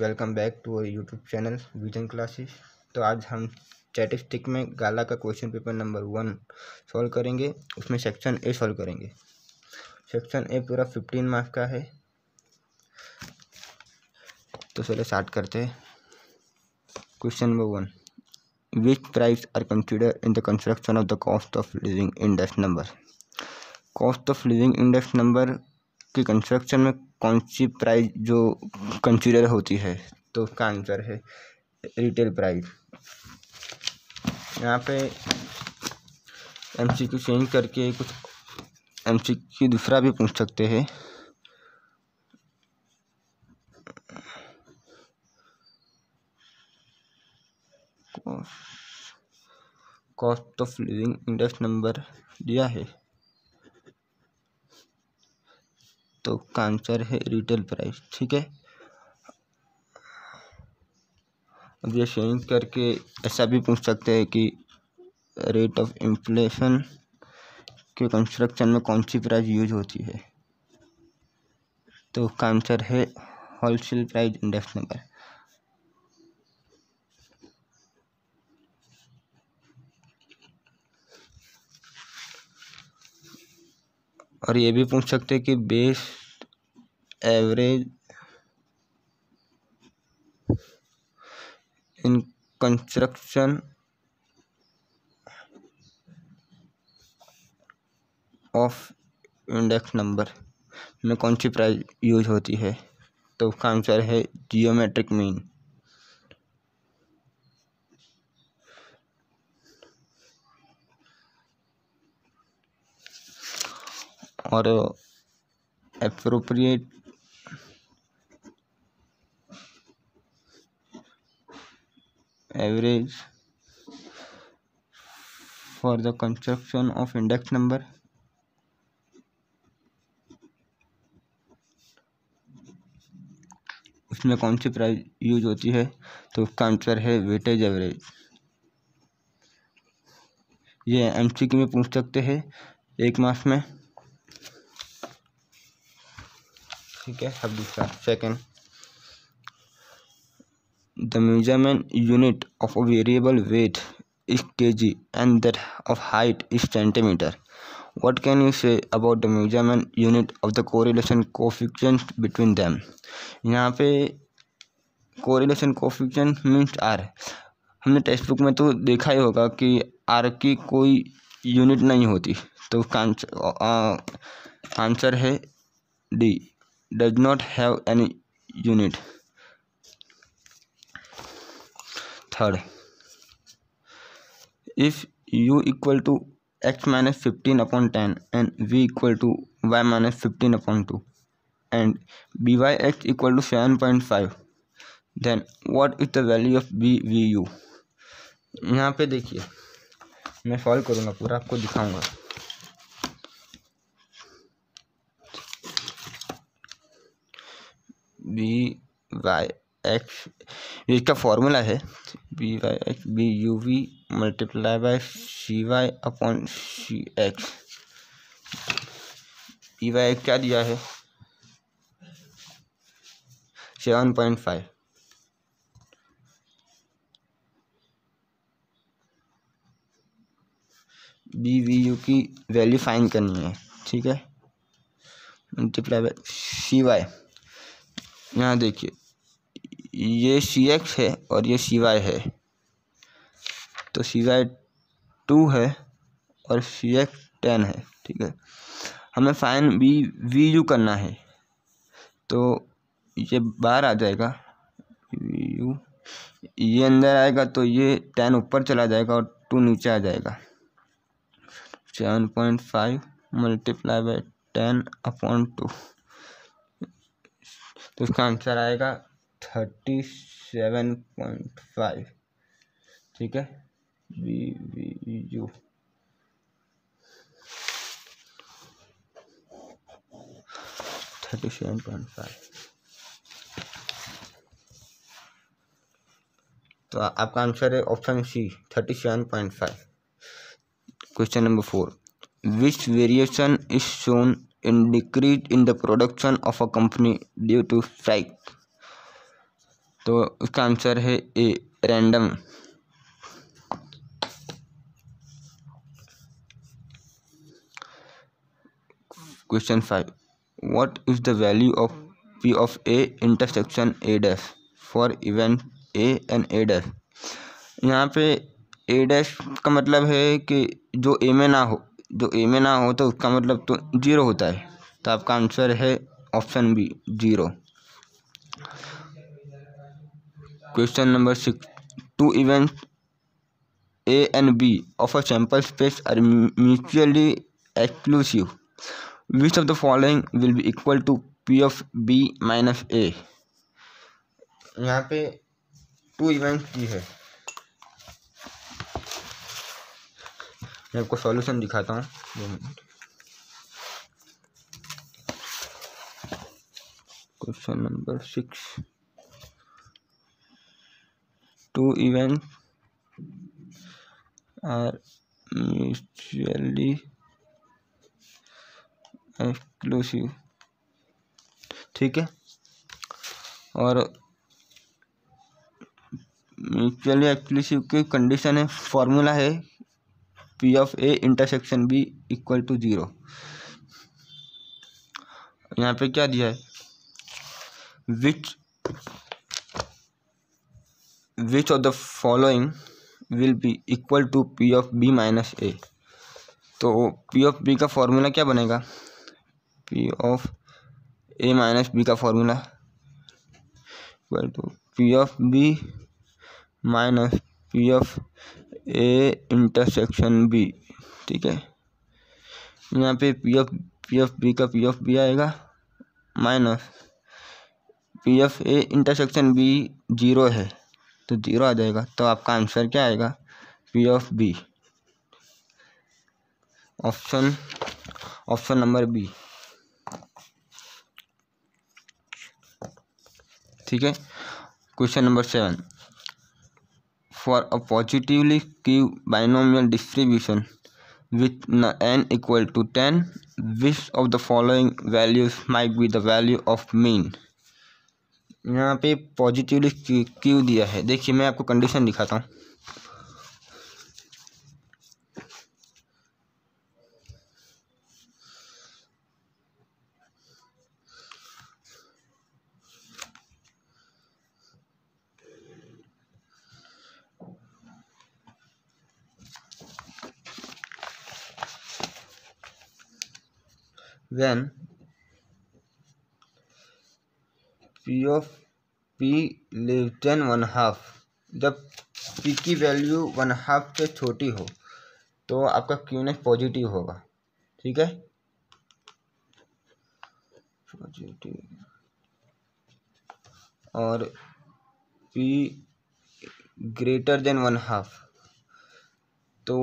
Welcome back to our YouTube channel Vision classes. तो आज हम स्टैटिस्टिक में गाला का क्वेश्चन पेपर नंबर 1 सॉल्व करेंगे। उसमें सेक्शन ए सॉल्व करेंगे। सेक्शन ए पूरा 15 मार्क्स का है। तो चलो स्टार्ट करते हैं। Question number 1, which price are consider in the construction of the cost of living index number. Cost of living index number के कंस्ट्रक्शन में कौन सी प्राइस जो कंसीडर होती है? तो उसका आंसर है रिटेल प्राइस। यहाँ पे एमसीक्यू चेंज करके कुछ एमसीक्यू दूसरा भी पूछ सकते हैं। Cost of living index number दिया है तो उसका आंसर है रिटेल प्राइस। ठीक है, अब ये चेंज करके ऐसा भी पूछ सकते हैं कि रेट ऑफ इन्फ्लेशन के कंस्ट्रक्शन में कौन सी प्राइस यूज होती है? तो उसका आंसर है होलसेल प्राइस इंडेक्स नंबर। और ये भी पूछ सकते हैं कि base average in construction of index number में कौन सी प्राइस यूज होती है? तो उसका आंसर है जियोमेट्रिक मीन। और appropriate average for the construction of index number उसमें कौन सी प्राइस यूज होती है? तो उसका आंसर है वेटेज एवरेज। ये एमसीक्यू में पूछ सकते हैं 1 मार्क्स में। ठीक है, अब दूसरा second, the measurement unit of a variable weight is KG and that of height is centimetre. What can you say about the measurement unit of the correlation coefficient between them? यहाँ पे correlation coefficient means R। हमने text book में तो देखा ही होगा कि R की कोई यूनिट नहीं होती। तो उसका आंसर है D, does not have any unit। Third, if U equal to x minus 15 upon 10 and v equal to y minus 15 upon 2 and byx equal to 7.5, then what is the value of bvu? यहाँ पे देखिए, मैं solve करूँगा पूरा, आपको दिखाऊंगा। byx इसका formula है byx buv multiply by cy upon cx। byx क्या दिया है? 7.5। bvu की वैल्यू फाइंड करनी है। ठीक है, मल्टीप्लाई बाय cy। यहाँ देखिए, ये cx है और ये cy है, तो cy 2 है और cx 10 है। ठीक है, हमें फाइन vu करना है, तो ये बाहर आ जाएगा, vu ये अंदर आएगा तो ये 10 ऊपर चला जाएगा और 2 नीचे आ जाएगा। 7.5 मल्टीप्लाई बाय 10 अपॉन 2, तो इसका आंसर आएगा 37.5। ठीक है, bvu 37.5। तो आपका आंसर है option C 37.5। Question number 4, which variation is shown in decrease in the production of a company due to strike? तो उसका आंसर है A, random. Question 5, what is the value of P of A intersection A dash for event A and A dash. यहाँ पे ए dash का मतलब है कि जो ए में ना हो, तो उसका मतलब तो 0 होता है। तो आपका आंसर है option B, 0। Question number 6, two event A and B of a sample space are mutually exclusive, which of the following will be equal to P of B minus A। यहाँ पे 2 इवेंट की है, मैं आपको solution दिखाता हूँ, 2 minute. Question number 6, 2 event are mutually exclusive, ठीक है। और म्यूचुअली एक्सक्लूसिव की कंडीशन है, फॉर्मूला है P of A intersection B equal to 0। यहाँ पे क्या दिया है, which of the following will be equal to P of B minus A. तो पी ऑफ बी का फॉर्मूला क्या बनेगा, P of A minus B का formula equal to P of B minus P of A intersection B, ठीक है। यहाँ पे P of B का पी ऑफ बी आएगा minus P of A intersection B 0 है तो 0 आ जाएगा। तो आपका आंसर क्या आएगा, P of B, option number B, ठीक है। Question number 7, for a positively skew binomial distribution with n equal to 10, which of the following values might be the value of mean। यहाँ पे पॉजिटिवली क्यू दिया है, देखिए मैं आपको condition दिखाता हूँ। When P of P less than 1/2, जब P की वैल्यू 1/2 से छोटी हो तो आपका क्यूनेस पॉजिटिव होगा, ठीक है। पॉजिटिव, और P ग्रेटर देन 1/2 तो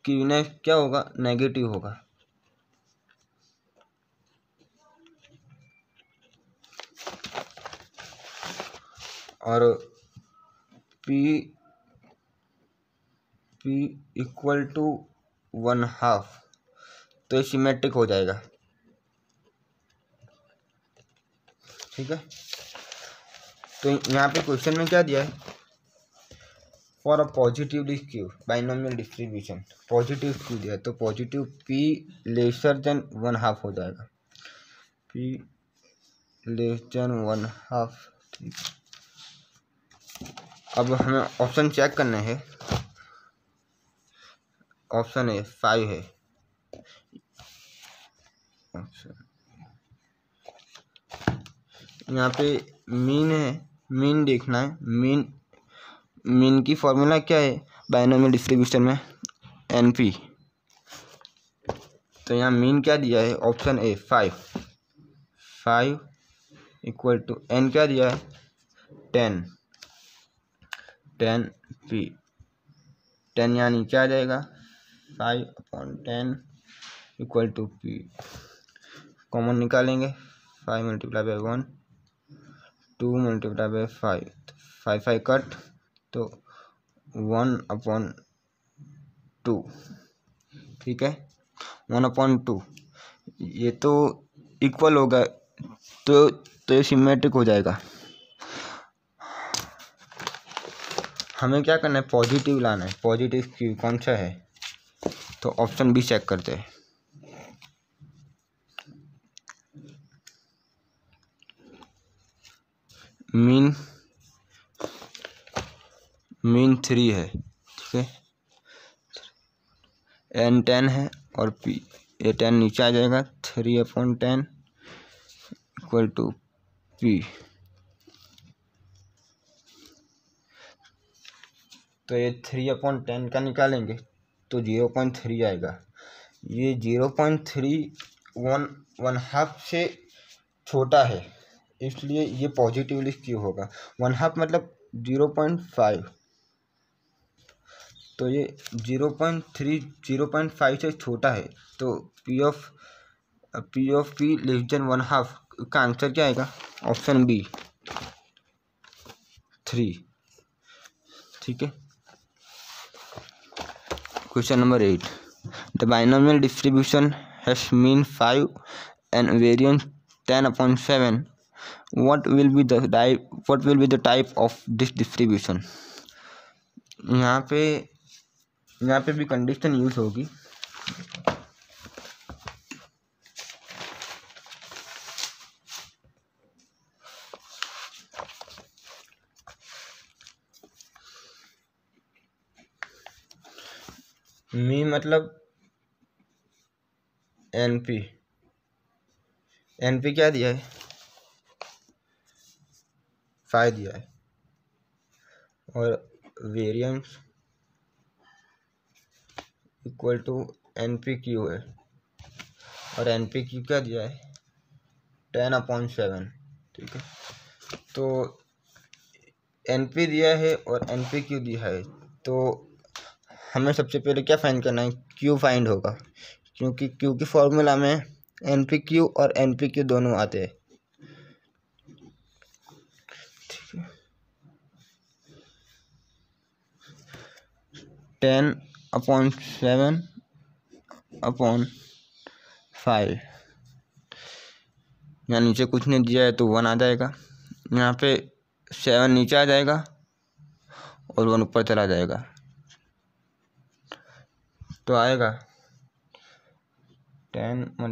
क्यूनेस क्या होगा, नेगेटिव होगा। और P इक्वल टू 1/2 तो सिमेट्रिक हो जाएगा, ठीक है। तो यहाँ पे क्वेश्चन में क्या दिया है, for a positively skew binomial distribution, positive skew दिया है तो पॉजिटिव P लेसर देन 1/2 हो जाएगा, P लेस देन 1/2, ठीक है। अब हमें ऑप्शन चेक करना है, ऑप्शन है 5 है, यहाँ पे मीन है, मीन देखना है। मीन की फॉर्मूला क्या है बाइनोमियल डिस्ट्रीब्यूशन में, एनपी। तो यहाँ मीन क्या दिया है, option A 5 equal to N क्या दिया है 10 यहाँ नीचे आ जाएगा, 5/10 इक्वल टू पी, कॉमन निकालेंगे, 5 multiply by 1, 2 multiply by 5 cut तो 1/2, ठीक है। 1/2 ये तो इक्वल होगा तो ये सिमेट्रिक हो जाएगा। हमें क्या करना है, पॉजिटिव लाना है। पॉजिटिव क्यू कौन सा है, तो ऑप्शन बी चेक करते हैं। मीन 3 है, ठीक है, एन 10 है और पी ए 10 नीचे आ जाएगा, 3/10 इक्वल टू पी। तो ये 3/10 का निकालेंगे तो 0.3 आएगा। ये 0.3 1/2 से छोटा है, इसलिए ये पॉजिटिवली क्यू होगा। 1/2 मतलब 0.5, तो ये 0.3 0.5 से छोटा है, तो P of P less than 1/2 का आंसर क्या आएगा, ऑप्शन बी 3, ठीक है। Question number 8, the binomial distribution has mean 5 and variance 10/7. What will be the type of this distribution? यहाँ पे भी कंडीशन यूज होगी। मी मतलब एनपी क्या दिया है, 5 दिया है, और variance equal to NP Q है, और एनपी क्यू क्या दिया है, 10/7, ठीक है। तो एनपी दिया है और एनपी क्यू दिया है, तो हमें सबसे पहले क्या फाइंड करना है, क्यू फाइंड होगा, क्योंकि क्यू की फॉर्मूला में एनपी क्यू और एनपी क्यू दोनों आते हैं, ठीक है। 10/7/5, यहाँ नीचे कुछ नहीं दिया है तो 1 आ जाएगा, यहाँ पे 7 नीचे आ जाएगा और 1 ऊपर चला जाएगा, तो आएगा 10 ×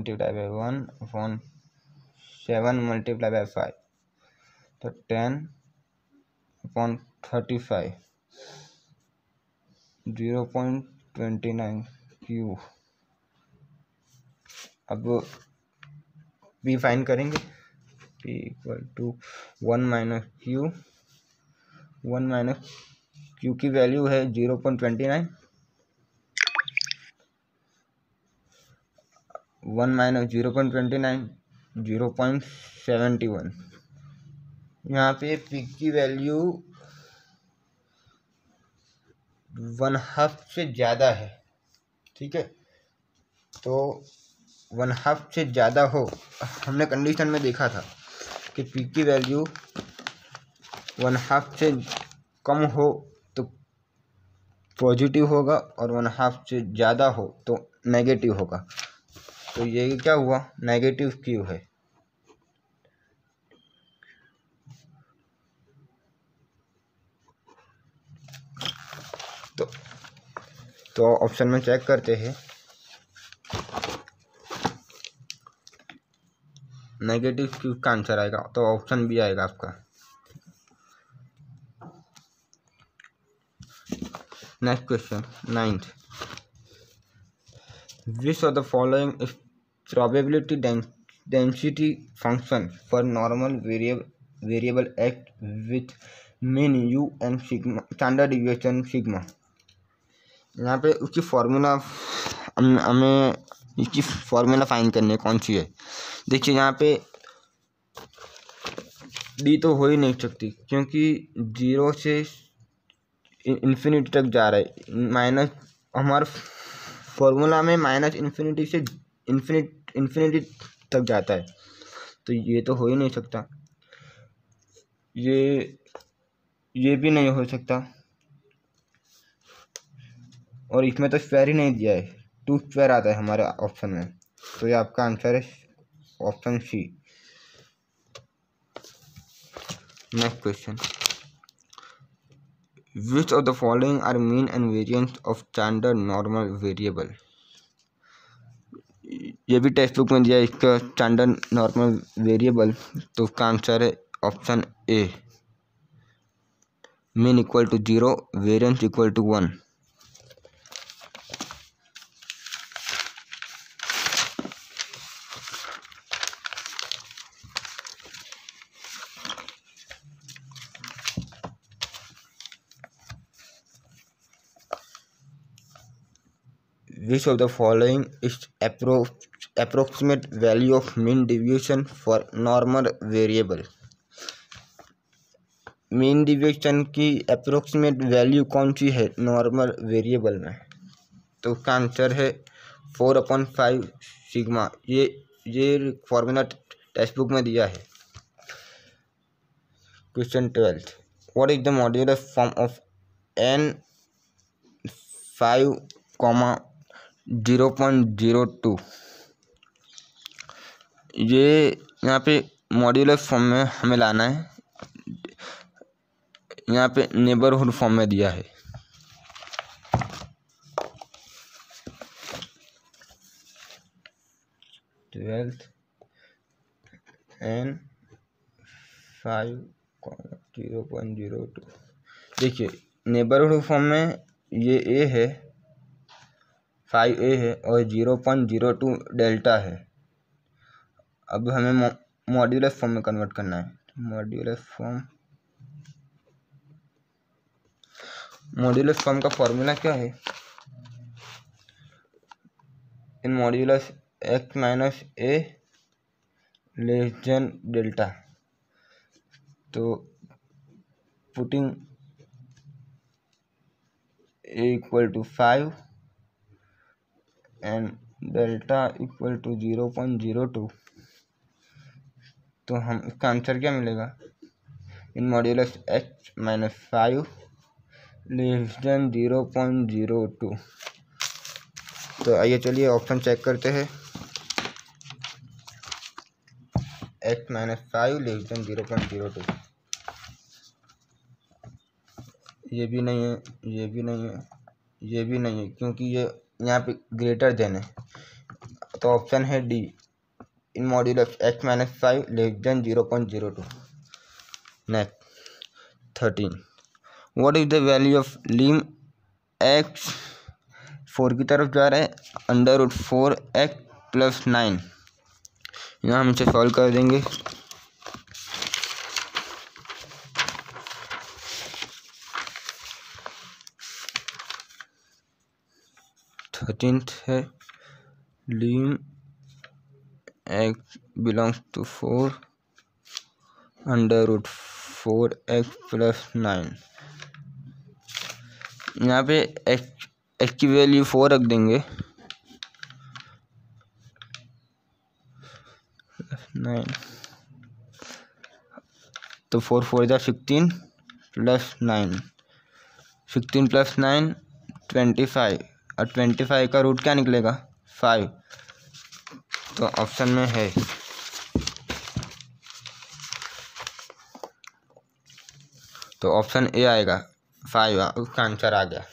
1/7 × 5, तो 10/35 0.29 क्यू। अब बी फाइंड करेंगे, P equal to 1 - Q, 1 - Q की वैल्यू है 0.29, 1 - 0.29 0.71। यहाँ पे पी की वैल्यू 1/2 से ज़्यादा है, ठीक है। तो 1/2 से ज़्यादा हो, हमने कंडीशन में देखा था कि पी की वैल्यू 1/2 से कम हो तो पॉजिटिव होगा और 1/2 से ज़्यादा हो तो नेगेटिव होगा। तो ये क्या हुआ, नेगेटिव क्यू है। तो ऑप्शन में चेक करते हैं, नेगेटिव क्यू का आंसर आएगा, तो ऑप्शन बी आएगा आपका। Next question 9th, which of the following is probability density function for normal variable x with mean u and sigma standard deviation sigma। यहाँ पे उसकी फॉर्मूला हमें इसकी फॉर्मूला फाइंड करनी है, कौन सी है। देखिए यहाँ पे डी तो हो ही नहीं सकती, क्योंकि 0 से इन्फिनिटी तक जा रहा है, माइनस हमारा फॉर्मूला में -इन्फिनिटी से इन्फिनिटी तक जाता है, तो ये तो हो ही नहीं सकता। ये भी नहीं हो सकता, और इसमें तो स्क्वायर ही नहीं दिया है, 2 स्क्वायर आता है हमारे ऑप्शन में, तो ये आपका आंसर है option C. Next question, which of the following are mean and variance of standard normal variable. ये भी टेक्स्ट बुक में दिया है इसका स्टैंडर्ड नॉर्मल वेरिएबल, तो उसका आंसर है option A, mean equal to 0, variance equal to 1। Which of the following is approximate value of mean deviation for normal variable। Mean deviation की अप्रोक्सीमेट वैल्यू कौन सी है नॉर्मल वेरिएबल में, तो उसका answer है 4/5 सिग्मा। ये फॉर्मूला टेक्स्ट बुक में दिया है। Question 12, what is the modular form of n 5, 0.02। ये यहाँ पे मॉड्यूलर फॉर्म में हमें लाना है, यहाँ पे नेबरहुड फॉर्म में दिया है। Twelfth n 5, 0.02। देखिए नेबरहुड फॉर्म में ये a है, 5a है और 0.02 डेल्टा है। अब हमें मॉड्यूलर फॉर्म में कन्वर्ट करना है। मॉड्यूलर फॉर्म का फॉर्मूला क्या है, इन modulus x minus a less than delta, तो putting a equal to 5 and delta equal to 0.02, तो हम इसका आंसर क्या मिलेगा, इन modulus x minus 5 less than 0.02। तो आइए चलिए ऑप्शन चेक करते हैं। x माइनस 5 लेस देन 0.02, ये भी नहीं है, ये भी नहीं है, ये भी नहीं है, क्योंकि ये यहाँ पे ग्रेटर देन है, तो ऑप्शन है D, in modulus x minus 5 less than 0.02। Next 13, what is the value of lim x 4 की तरफ जा रहा है √4x + 9। यहाँ हम इसे सॉल्व कर देंगे। थर्टीन्थ है लिम x बिलोंग्स टू 4 √4x + 9। यहाँ पे x की वैल्यू 4 रख देंगे, 9, तो 4 4 जा 16 + 9, 16 + 9 25, और 25 का रूट क्या निकलेगा 5, तो ऑप्शन में है, तो ऑप्शन ए आएगा 5, उसका आंसर आ गया।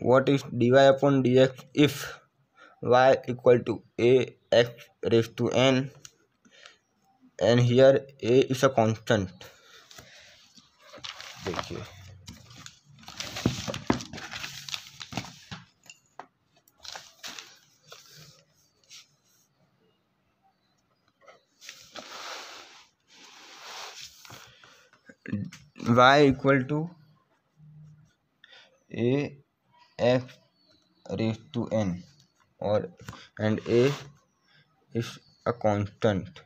What is dy/dx if y equal to ax raise to n and here a is a constant. देखिए y equal to ax raise to n और and a is a constant.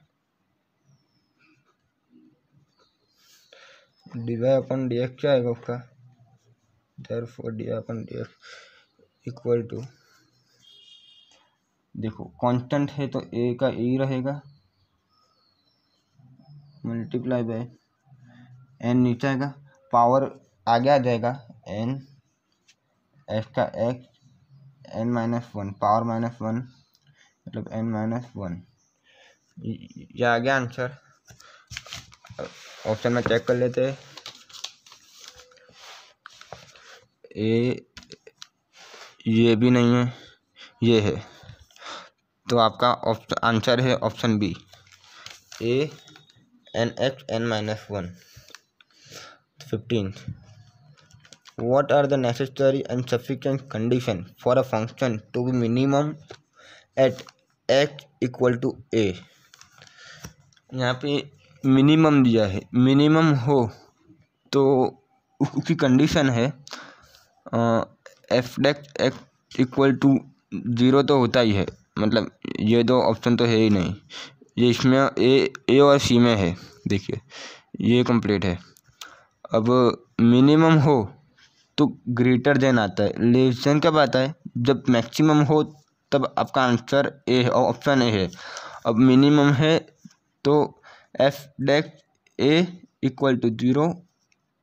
dy/dx क्या आएगा उसका, therefore dy/dx इक्वल टू, देखो constant है तो a का e रहेगा मल्टीप्लाई बाय n, नीचे आएगा पावर आगे आ जाएगा n, x का x n-1 पावर -1 मतलब n-1, ये आ गया आंसर। ऑप्शन में चेक कर लेते हैं। ए, ये भी नहीं है, ये है, तो आपका आंसर है option B, A N X N minus 1। 15. What are the necessary and sufficient condition for a function to be minimum at x equal to a? यहाँ पे मिनिमम दिया है, मिनिमम हो तो उसकी कंडीशन है F dash X equal to 0 तो होता ही है, मतलब ये दो ऑप्शन तो है ही नहीं, ये इसमें ए और सी में है। देखिए ये कंप्लीट है। अब मिनिमम हो तो ग्रेटर देन आता है, लेस देन कब आता है? जब मैक्सिमम हो तब आपका आंसर ए है, ऑप्शन ए है। अब मिनिमम है तो F dash A equal to 0,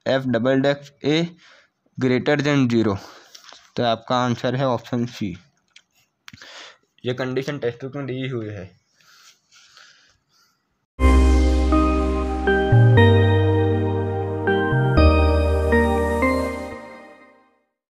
F double dash A greater than 0, तो आपका आंसर है ऑप्शन सी। ये कंडीशन टेक्स्ट बुक में दी हुई है।